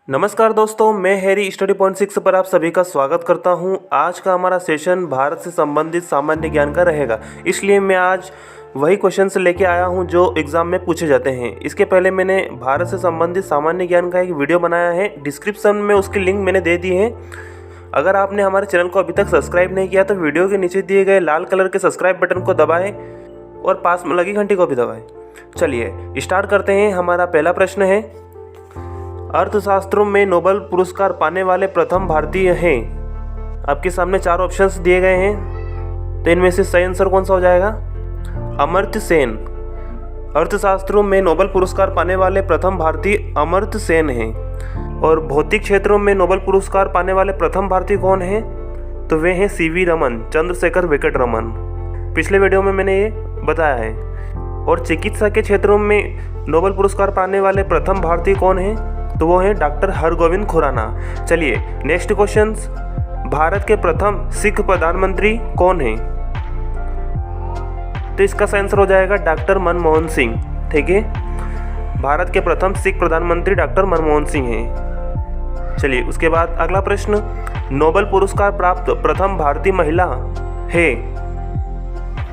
नमस्कार दोस्तों, मैं हैरी स्टडी पॉइंट 6 पर आप सभी का स्वागत करता हूं। आज का हमारा सेशन भारत से संबंधित सामान्य ज्ञान का रहेगा, इसलिए मैं आज वही क्वेश्चन से लेके आया हूं जो एग्ज़ाम में पूछे जाते हैं। इसके पहले मैंने भारत से संबंधित सामान्य ज्ञान का एक वीडियो बनाया है, डिस्क्रिप्शन में उसकी लिंक मैंने दे दी है। अगर आपने हमारे चैनल को अभी तक सब्सक्राइब नहीं किया तो वीडियो के नीचे दिए गए लाल कलर के सब्सक्राइब बटन को दबाएँ और पास में लगी घंटी को भी दबाएँ। चलिए स्टार्ट करते हैं। हमारा पहला प्रश्न है, अर्थशास्त्रों में नोबेल पुरस्कार पाने वाले प्रथम भारतीय हैं। आपके सामने 4 ऑप्शंस दिए गए हैं, तो इनमें से सही आंसर कौन सा हो जाएगा? अमर्त्य सेन। अर्थशास्त्रों में नोबेल पुरस्कार पाने वाले प्रथम भारतीय अमर्त्य सेन हैं। और भौतिक क्षेत्रों में नोबेल पुरस्कार पाने वाले प्रथम भारतीय कौन हैं? तो वे हैं CV रमन, चंद्रशेखर वेंकट रमन। पिछले वीडियो में मैंने ये बताया है। और चिकित्सा के क्षेत्रों में नोबेल पुरस्कार पाने वाले प्रथम भारतीय कौन हैं? तो वो हैं डॉक्टर हरगोविंद खुराना। चलिए नेक्स्ट क्वेश्चन, भारत के प्रथम सिख प्रधानमंत्री कौन हैं? तो इसका आंसर हो जाएगा डॉक्टर मनमोहन सिंह। ठीक है, भारत के प्रथम सिख प्रधानमंत्री डॉक्टर मनमोहन सिंह हैं। चलिए उसके बाद अगला प्रश्न, नोबेल पुरस्कार प्राप्त प्रथम भारतीय महिला है?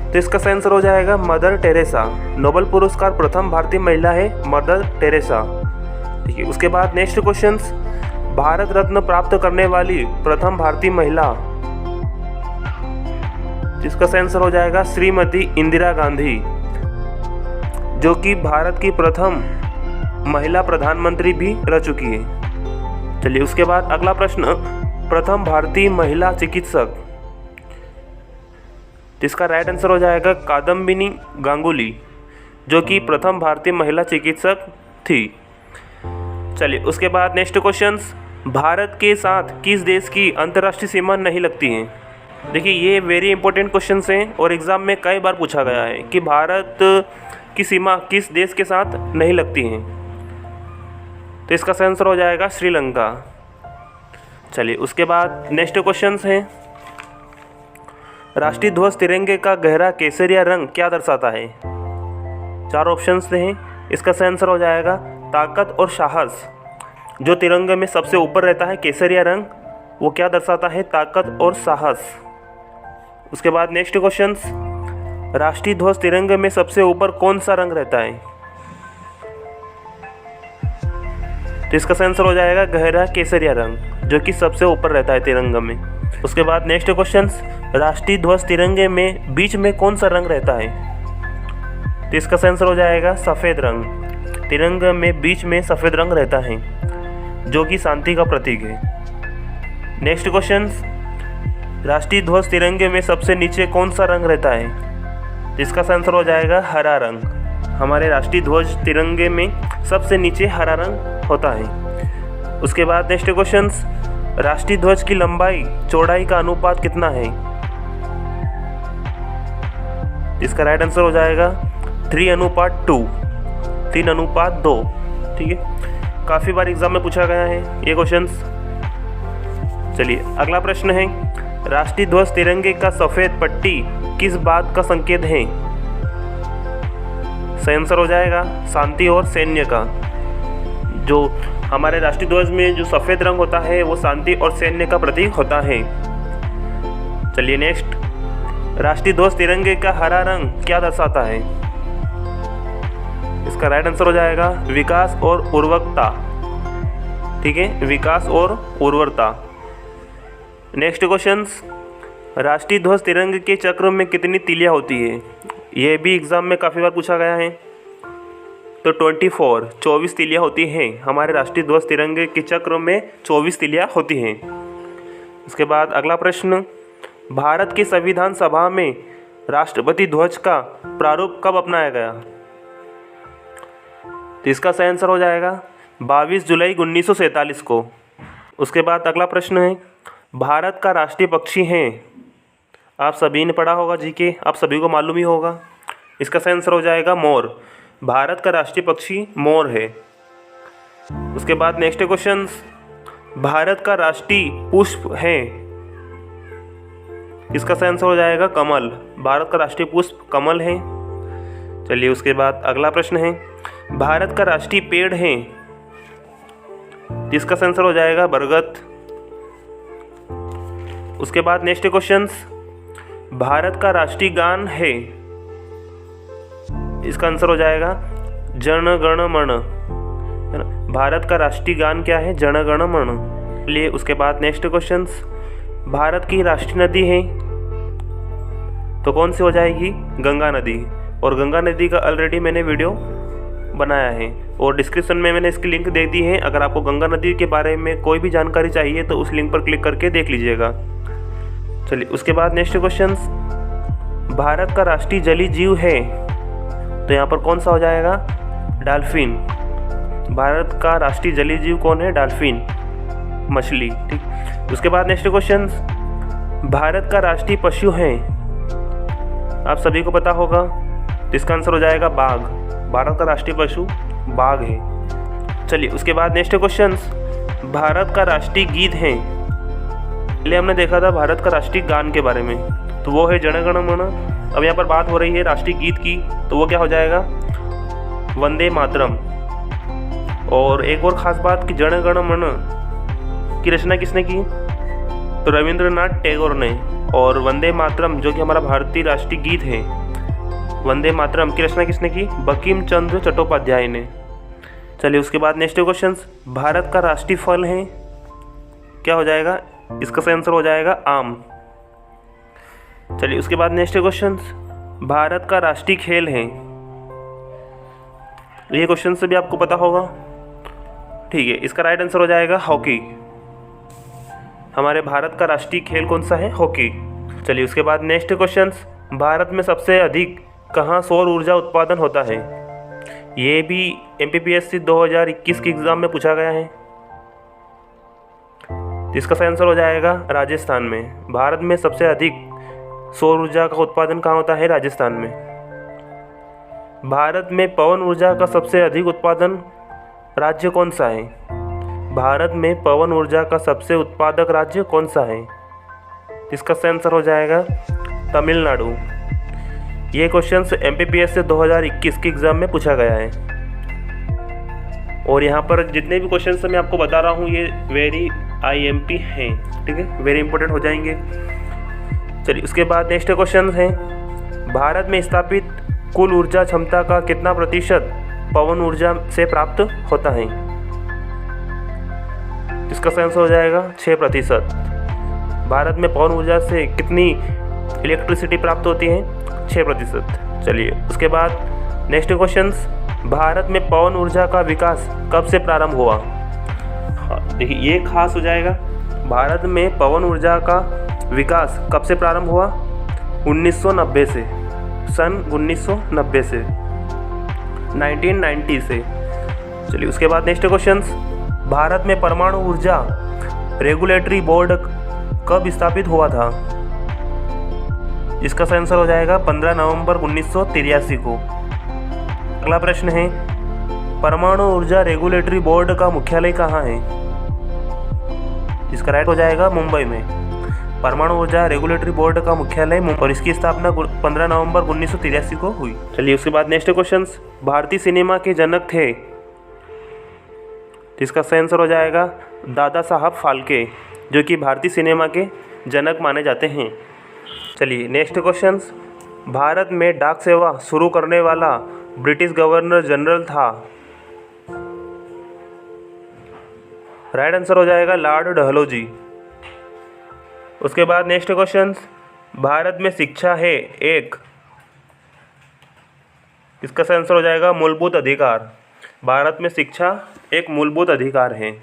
तो इसका आंसर हो जाएगा मदर टेरेसा। नोबेल पुरस्कार प्रथम भारतीय महिला है मदर टेरेसा। ठीक है, उसके बाद नेक्स्ट क्वेश्चन, भारत रत्न प्राप्त करने वाली प्रथम भारतीय महिला, जिसका आंसर हो जाएगा श्रीमती इंदिरा गांधी, जो कि भारत की प्रथम महिला प्रधानमंत्री भी रह चुकी है। चलिए उसके बाद अगला प्रश्न, प्रथम भारतीय महिला चिकित्सक, जिसका राइट आंसर हो जाएगा कादम्बिनी गांगुली, जो कि प्रथम भारतीय महिला चिकित्सक थी। चलिए उसके बाद नेक्स्ट क्वेश्चन, भारत के साथ किस देश की अंतर्राष्ट्रीय सीमा नहीं लगती है? देखिए ये वेरी इंपॉर्टेंट क्वेश्चंस हैं और एग्ज़ाम में कई बार पूछा गया है कि भारत की सीमा किस देश के साथ नहीं लगती है। तो इसका आंसर हो जाएगा श्रीलंका। चलिए उसके बाद नेक्स्ट क्वेश्चन है, राष्ट्रीय ध्वज तिरंगे का गहरा केसरिया रंग क्या दर्शाता है? 4 ऑप्शंस हैं, इसका आंसर हो जाएगा ताकत और साहस। जो तिरंगे में सबसे ऊपर रहता है केसरिया रंग, वो क्या दर्शाता है? ताकत और साहस। उसके बाद नेक्स्ट क्वेश्चन, राष्ट्रीय ध्वज तिरंगे में सबसे ऊपर कौन सा रंग रहता है? तो इसका आंसर हो जाएगा गहरा केसरिया रंग, जो कि सबसे ऊपर रहता है तिरंगे में। उसके बाद नेक्स्ट क्वेश्चन, राष्ट्रीय ध्वज तिरंगे में बीच में कौन सा रंग रहता है? तो इसका आंसर हो जाएगा सफ़ेद रंग। तिरंगे में बीच में सफ़ेद रंग रहता है, जो कि शांति का प्रतीक है। नेक्स्ट क्वेश्चन, राष्ट्रीय ध्वज तिरंगे में सबसे नीचे कौन सा रंग रहता है? इसका आंसर हो जाएगा हरा रंग। हमारे राष्ट्रीय ध्वज तिरंगे में सबसे नीचे हरा रंग होता है। उसके बाद नेक्स्ट क्वेश्चन, राष्ट्रीय ध्वज की लंबाई चौड़ाई का अनुपात कितना है? इसका राइट आंसर हो जाएगा 3:2, 3:2। ठीक है, काफ़ी बार एग्जाम में पूछा गया है ये क्वेश्चन। चलिए अगला प्रश्न है, राष्ट्रीय ध्वज तिरंगे का सफ़ेद पट्टी किस बात का संकेत है? सही आंसर हो जाएगा शांति और सैन्य का। जो हमारे राष्ट्रीय ध्वज में जो सफ़ेद रंग होता है वो शांति और सैन्य का प्रतीक होता है। चलिए नेक्स्ट, राष्ट्रीय ध्वज तिरंगे का हरा रंग क्या दर्शाता है? इसका राइट आंसर हो जाएगा विकास और उर्वरता। ठीक है, विकास और उर्वरता। नेक्स्ट क्वेश्चन, राष्ट्रीय ध्वज तिरंगे के चक्र में कितनी तीलियां होती है? यह भी एग्जाम में काफ़ी बार पूछा गया है। तो 24 तीलियां होती हैं। हमारे राष्ट्रीय ध्वज तिरंगे के चक्र में 24 तीलियां होती हैं। उसके बाद अगला प्रश्न, भारत की संविधान सभा में राष्ट्रपति ध्वज का प्रारूप कब अपनाया गया? तो इसका सही आंसर हो जाएगा 22 जुलाई 1947 को। उसके बाद अगला प्रश्न है, भारत का राष्ट्रीय पक्षी है? आप सभी ने पढ़ा होगा जीके, आप सभी को मालूम ही होगा। इसका सही आंसर हो जाएगा मोर। भारत का राष्ट्रीय पक्षी मोर है। उसके बाद नेक्स्ट क्वेश्चन, भारत का राष्ट्रीय पुष्प है? इसका सही आंसर हो जाएगा कमल। भारत का राष्ट्रीय पुष्प कमल है। चलिए उसके बाद अगला प्रश्न है, भारत का राष्ट्रीय पेड़ है? तो इसका आंसर हो जाएगा बरगद। उसके बाद नेक्स्ट क्वेश्चन, भारत का राष्ट्रीय गान है, इसका आंसर हो जाएगा जन गण मन, है ना। भारत का राष्ट्रीय गान क्या है? जन गण मन। लिए उसके बाद नेक्स्ट क्वेश्चन, भारत की राष्ट्रीय नदी है तो कौन सी हो जाएगी? गंगा नदी। और गंगा नदी का ऑलरेडी मैंने वीडियो बनाया है और डिस्क्रिप्शन में मैंने इसकी लिंक दे दी है। अगर आपको गंगा नदी के बारे में कोई भी जानकारी चाहिए तो उस लिंक पर क्लिक करके देख लीजिएगा। चलिए उसके बाद नेक्स्ट क्वेश्चन, भारत का राष्ट्रीय जलीय जीव है तो यहाँ पर कौन सा हो जाएगा? डॉल्फिन। भारत का राष्ट्रीय जलीय जीव कौन है? डॉल्फिन, मछली, ठीक। उसके बाद नेक्स्ट क्वेश्चन, भारत का राष्ट्रीय पशु है, आप सभी को पता होगा, तो इसका आंसर हो जाएगा बाघ। भारत का राष्ट्रीय पशु बाघ है। चलिए उसके बाद नेक्स्ट क्वेश्चन, भारत का राष्ट्रीय गीत है, पहले हमने देखा था भारत का राष्ट्रीय गान के बारे में, तो वो है जन गण मन। अब यहाँ पर बात हो रही है राष्ट्रीय गीत की, तो वो क्या हो जाएगा? वंदे मातरम। और एक और ख़ास बात कि जन गण मन की रचना किसने की? तो रविंद्रनाथ टैगोर ने। और वंदे मातरम जो कि हमारा भारतीय राष्ट्रीय गीत है, वंदे मातरम की रचना किसने की? बंकिम चंद्र चट्टोपाध्याय ने। चलिए उसके बाद नेक्स्ट क्वेश्चन, भारत का राष्ट्रीय फल है, क्या हो जाएगा? इसका आंसर हो जाएगा आम। चलिए उसके बाद नेक्स्ट क्वेश्चन, भारत का राष्ट्रीय खेल है, ये क्वेश्चन से भी आपको पता होगा, ठीक है। इसका राइट आंसर हो जाएगा हॉकी। हमारे भारत का राष्ट्रीय खेल कौन सा है? हॉकी। चलिए उसके बाद नेक्स्ट क्वेश्चन, भारत में सबसे अधिक कहाँ सौर ऊर्जा उत्पादन होता है? ये भी MPPSC 2021 के एग्जाम में पूछा गया है। इसका आंसर हो जाएगा राजस्थान में। भारत में सबसे अधिक सौर ऊर्जा का उत्पादन कहाँ होता है? राजस्थान में। भारत में पवन ऊर्जा का सबसे अधिक उत्पादन राज्य कौन सा है? भारत में पवन ऊर्जा का सबसे उत्पादक राज्य कौन सा है? इसका आंसर हो जाएगा तमिलनाडु। ये क्वेश्चन MPPSC 2021 के एग्ज़ाम में पूछा गया है। और यहाँ पर जितने भी क्वेश्चन मैं आपको बता रहा हूँ ये वेरी IMP हैं, ठीक है, वेरी इंपॉर्टेंट हो जाएंगे। चलिए उसके बाद नेक्स्ट क्वेश्चन है, भारत में स्थापित कुल ऊर्जा क्षमता का कितना प्रतिशत पवन ऊर्जा से प्राप्त होता है? इसका आंसर हो जाएगा 6%। भारत में पवन ऊर्जा से कितनी इलेक्ट्रिसिटी प्राप्त होती है? 6%। चलिए उसके बाद नेक्स्ट क्वेश्चन, भारत में पवन ऊर्जा का विकास कब से प्रारंभ हुआ? हाँ देखिए ये खास हो जाएगा, भारत में पवन ऊर्जा का विकास कब से प्रारंभ हुआ? 1990 से, सन 1990 से, 1990 से। चलिए उसके बाद नेक्स्ट क्वेश्चन, भारत में परमाणु ऊर्जा रेगुलेटरी बोर्ड कब स्थापित हुआ था? इसका आंसर हो जाएगा 15 नवंबर 1983 को। अगला प्रश्न है, परमाणु ऊर्जा रेगुलेटरी बोर्ड का मुख्यालय कहाँ है? इसका राइट हो जाएगा मुंबई में। परमाणु ऊर्जा रेगुलेटरी बोर्ड का मुख्यालय मुंबई, और इसकी स्थापना 15 नवंबर 1983 को हुई। चलिए उसके बाद नेक्स्ट क्वेश्चन, भारतीय सिनेमा के जनक थे, इसका आंसर हो जाएगा दादा साहब फाल्के, जो कि भारतीय सिनेमा के जनक माने जाते हैं। चलिए नेक्स्ट क्वेश्चन, भारत में डाक सेवा शुरू करने वाला ब्रिटिश गवर्नर जनरल था? राइट आंसर हो जाएगा लॉर्ड डलहौजी। उसके बाद नेक्स्ट क्वेश्चन, भारत में शिक्षा है एक, इसका आंसर हो जाएगा मूलभूत अधिकार। भारत में शिक्षा एक मूलभूत अधिकार है।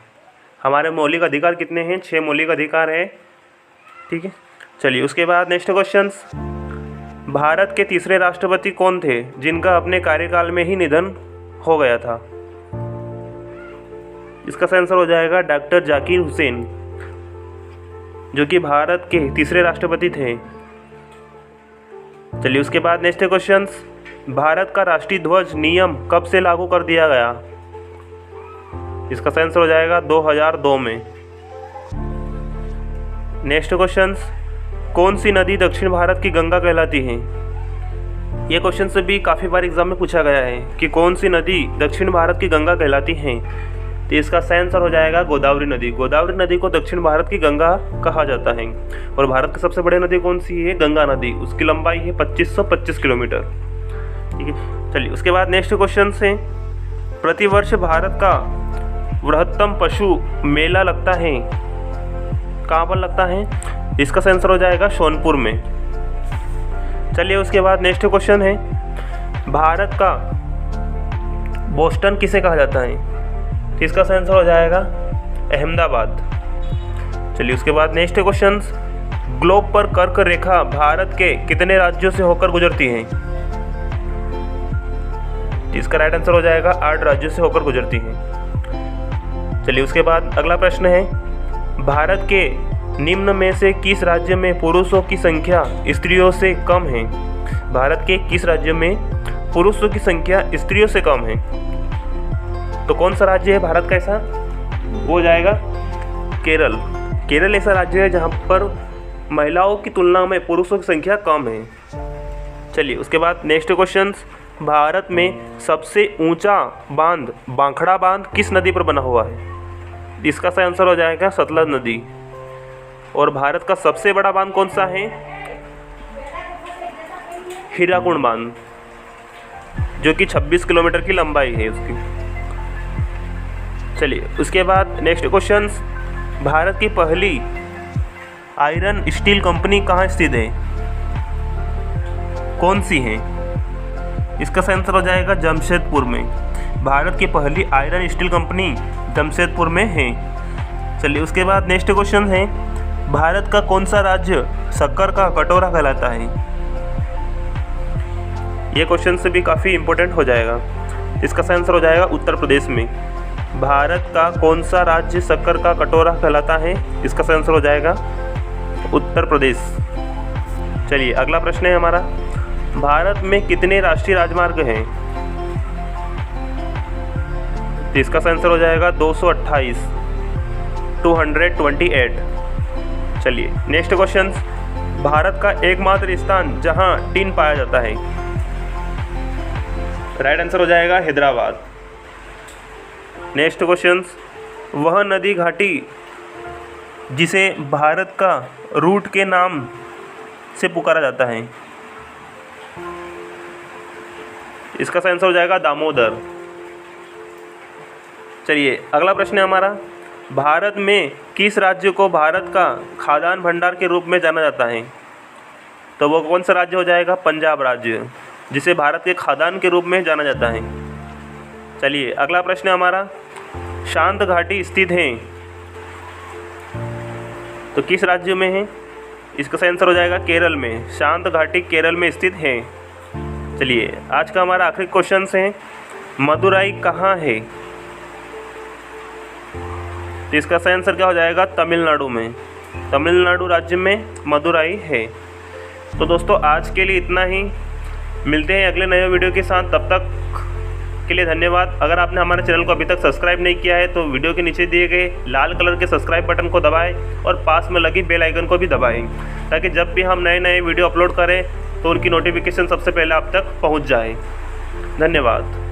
हमारे मौलिक अधिकार कितने हैं? 6 मौलिक अधिकार हैं, ठीक है। चलिए उसके बाद नेक्स्ट क्वेश्चन, भारत के तीसरे राष्ट्रपति कौन थे जिनका अपने कार्यकाल में ही निधन हो गया था? इसका आंसर हो जाएगा डॉक्टर जाकिर हुसैन, जो कि भारत के तीसरे राष्ट्रपति थे। चलिए उसके बाद नेक्स्ट क्वेश्चन, भारत का राष्ट्रीय ध्वज नियम कब से लागू कर दिया गया? इसका आंसर हो जाएगा 2002 में। नेक्स्ट क्वेश्चन, कौन सी नदी दक्षिण भारत की गंगा कहलाती है? ये क्वेश्चन से भी काफ़ी बार एग्जाम में पूछा गया है कि कौन सी नदी दक्षिण भारत की गंगा कहलाती है। तो तो इसका सही आंसर हो जाएगा गोदावरी नदी। गोदावरी नदी को दक्षिण भारत की गंगा कहा जाता है। और भारत की सबसे बड़ी नदी कौन सी है? गंगा नदी। उसकी लंबाई है 2525 किलोमीटर। ठीक है, चलिए उसके बाद नेक्स्ट क्वेश्चन से, प्रतिवर्ष भारत का बृहत्तम पशु मेला लगता है, कहाँ पर लगता है? इसका सही आंसर हो जाएगा सोनपुर में। चलिए उसके बाद नेक्स्ट क्वेश्चन है, भारत का बोस्टन किसे कहा जाता है? तो इसका सही आंसर हो जाएगा अहमदाबाद। चलिए उसके बाद नेक्स्ट क्वेश्चन, ग्लोब पर कर्क रेखा भारत के कितने राज्यों से होकर गुजरती है? इसका राइट आंसर हो जाएगा 8 राज्यों से होकर गुजरती है। चलिए उसके बाद अगला प्रश्न है, भारत के निम्न में से किस राज्य में पुरुषों की संख्या स्त्रियों से कम है? भारत के किस राज्य में पुरुषों की संख्या स्त्रियों से कम है? तो कौन सा राज्य है भारत का ऐसा? वो हो जाएगा केरल। केरल ऐसा राज्य है जहाँ पर महिलाओं की तुलना में पुरुषों की संख्या कम है। चलिए उसके बाद नेक्स्ट क्वेश्चन, भारत में सबसे ऊंचा बांध बांखड़ा बांध किस नदी पर बना हुआ है? इसका सही आंसर हो जाएगा सतलज नदी। और भारत का सबसे बड़ा बांध कौन सा है? हीराकुंड बांध, जो कि 26 किलोमीटर की लंबाई है उसकी। चलिए उसके बाद नेक्स्ट क्वेश्चन, भारत की पहली आयरन स्टील कंपनी कहाँ स्थित है? कौन सी है? इसका सही आंसर हो जाएगा जमशेदपुर में। भारत की पहली आयरन स्टील कंपनी जमशेदपुर में है। चलिए उसके बाद नेक्स्ट क्वेश्चन है, भारत का कौन सा राज्य शक्कर का कटोरा कहलाता है? ये क्वेश्चन से भी काफ़ी इंपॉर्टेंट हो जाएगा। इसका सही आंसर हो जाएगा उत्तर प्रदेश में। भारत का कौन सा राज्य शक्कर का कटोरा कहलाता है? इसका सही आंसर हो जाएगा उत्तर प्रदेश। चलिए अगला प्रश्न है हमारा, भारत में कितने राष्ट्रीय राजमार्ग हैं? तो इसका सही आंसर हो जाएगा 228, 228। चलिए नेक्स्ट क्वेश्चन, भारत का एकमात्र स्थान जहां टिन पाया जाता है? राइट आंसर हो जाएगा हैदराबाद। नेक्स्ट क्वेश्चन, वह नदी घाटी जिसे भारत का रूट के नाम से पुकारा जाता है? इसका सही आंसर हो जाएगा दामोदर। चलिए अगला प्रश्न है हमारा, भारत में किस राज्य को भारत का खाद्यान्न भंडार के रूप में जाना जाता है? तो वो कौन सा राज्य हो जाएगा? पंजाब राज्य, जिसे भारत के खाद्यान्न के रूप में जाना जाता है। चलिए अगला प्रश्न है हमारा, शांत घाटी स्थित है तो किस राज्य में है? इसका सही आंसर हो जाएगा केरल में। शांत घाटी केरल में स्थित है। चलिए आज का हमारा आखिरी क्वेश्चन है, मदुराई कहाँ है? तो इसका सही आंसर क्या हो जाएगा? तमिलनाडु में। तमिलनाडु राज्य में मदुराई है। तो दोस्तों आज के लिए इतना ही, मिलते हैं अगले नए वीडियो के साथ। तब तक के लिए धन्यवाद। अगर आपने हमारे चैनल को अभी तक सब्सक्राइब नहीं किया है तो वीडियो के नीचे दिए गए लाल कलर के सब्सक्राइब बटन को दबाएं और पास में लगी बेल आइकन को भी दबाएं, ताकि जब भी हम नए नए वीडियो अपलोड करें तो उनकी नोटिफिकेशन सबसे पहले आप तक पहुंच जाए। धन्यवाद।